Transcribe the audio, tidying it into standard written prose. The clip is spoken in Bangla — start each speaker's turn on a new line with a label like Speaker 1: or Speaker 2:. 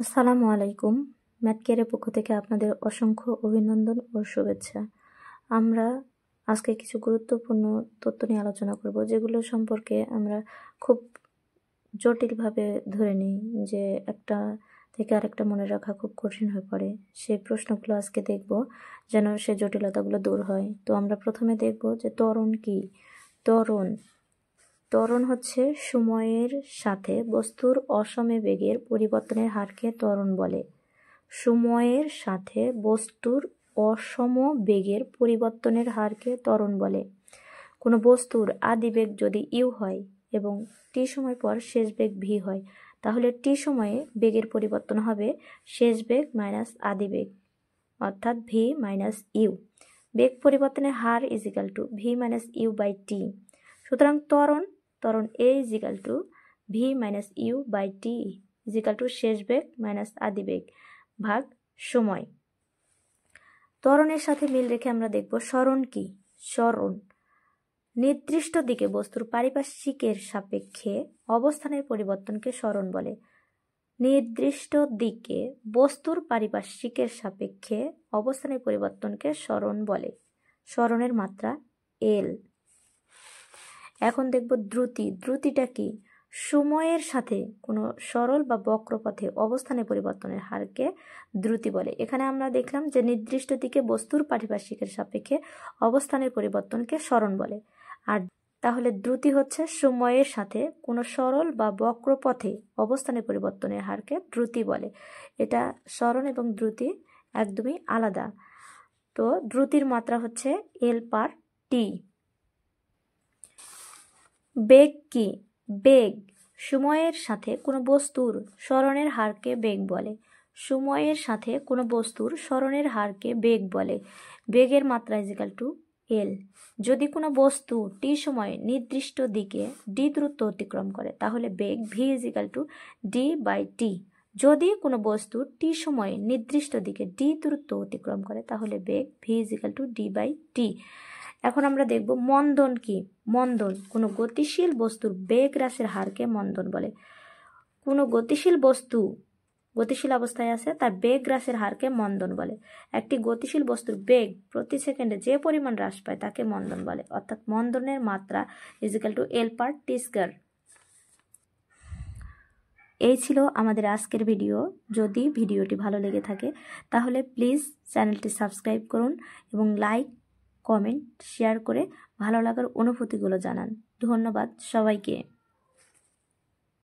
Speaker 1: আসসালামু আলাইকুম। ম্যাথ কেয়ারের পক্ষ থেকে আপনাদের অসংখ্য অভিনন্দন ও শুভেচ্ছা। আমরা আজকে কিছু গুরুত্বপূর্ণ তথ্য নিয়ে আলোচনা করব, যেগুলো সম্পর্কে আমরা খুব জটিলভাবে ধরে নিই যে একটা থেকে আরেকটা মনে রাখা খুব কঠিন হয়ে পড়ে। সেই প্রশ্নগুলো আজকে দেখব যেন সে জটিলতাগুলো দূর হয়। তো আমরা প্রথমে দেখব যে ত্বরণ কি। ত্বরণ হচ্ছে সময়ের সাথে বস্তুর অসমে বেগের পরিবর্তনের হারকে ত্বরণ বলে। সময়ের সাথে বস্তুর অসম বেগের পরিবর্তনের হারকে ত্বরণ বলে। কোনো বস্তুর আদি বেগ যদি ইউ হয় এবং টি সময় পর শেষ বেগ ভি হয়, তাহলে টি সময়ে বেগের পরিবর্তন হবে শেষ বেগ মাইনাস আদি বেগ, অর্থাৎ ভি মাইনাস ইউ। বেগ পরিবর্তনের হার is equal to v minus u by t. সুতরাং ত্বরণ a is equal to v minus u by t is equal to শেষ বেগ মাইনাস আদি বেগ ভাগ সময়। ত্বরণের সাথে মিল রেখে আমরা দেখব সরণ কি। সরণ নির্দিষ্ট দিকে বস্তুর পারিপার্শ্বিকের সাপেক্ষে অবস্থানের পরিবর্তনকে সরণ বলে। নির্দিষ্ট দিকে বস্তুর পারিপার্শ্বিকের সাপেক্ষে অবস্থানের পরিবর্তনকে সরণ বলে। সরণের মাত্রা এল। এখন দেখব দ্রুতি। দ্রুতিটা কি? সময়ের সাথে কোনো সরল বা বক্রপথে অবস্থানের পরিবর্তনের হারকে দ্রুতি বলে। এখানে আমরা দেখলাম যে নির্দিষ্ট দিকে বস্তুর পারিপার্শ্বিকের সাপেক্ষে অবস্থানের পরিবর্তনকে সরণ বলে। আর তাহলে দ্রুতি হচ্ছে সময়ের সাথে কোনো সরল বা বক্রপথে অবস্থানের পরিবর্তনের হারকে দ্রুতি বলে। এটা সরণ এবং দ্রুতি একদমই আলাদা। তো দ্রুতির মাত্রা হচ্ছে এল পার টি। বেগ কি? বেগ সময়ের সাথে কোনো বস্তুর সরণের হারকে বেগ বলে। সময়ের সাথে কোনো বস্তুর সরণের হারকে বেগ বলে। বেগের মাত্রা ইজিক্যাল টু এল। যদি কোনো বস্তু টি সময়ে নির্দিষ্ট দিকে ডি দূরত্ব অতিক্রম করে, তাহলে বেগ v is equal to d by t. যদি কোনো বস্তু টি সময়ে নির্দিষ্ট দিকে ডি দূরত্ব অতিক্রম করে, তাহলে বেগ v is equal to d by t. এখন আমরা দেখব মন্দন কি। মন্দন কোনো গতিশীল বস্তুর বেগ হ্রাসের হারকে মন্দন বলে। কোনো গতিশীল বস্তু গতিশীল অবস্থায় আছে, তার বেগ হ্রাসের হারকে মন্দন বলে। একটি গতিশীল বস্তুর বেগ প্রতি সেকেন্ডে যে পরিমাণ হ্রাস পায় তাকে মন্দন বলে। অর্থাৎ মন্দনের মাত্রা ইজিক্যাল টু এল পার টি স্কয়ার। এই ছিল আমাদের আজকের ভিডিও। যদি ভিডিওটি ভালো লেগে থাকে তাহলে প্লিজ চ্যানেলটি সাবস্ক্রাইব করুন এবং লাইক, কমেন্ট, শেয়ার করে ভালো লাগার অনুভূতিগুলো জানান। ধন্যবাদ সবাইকে।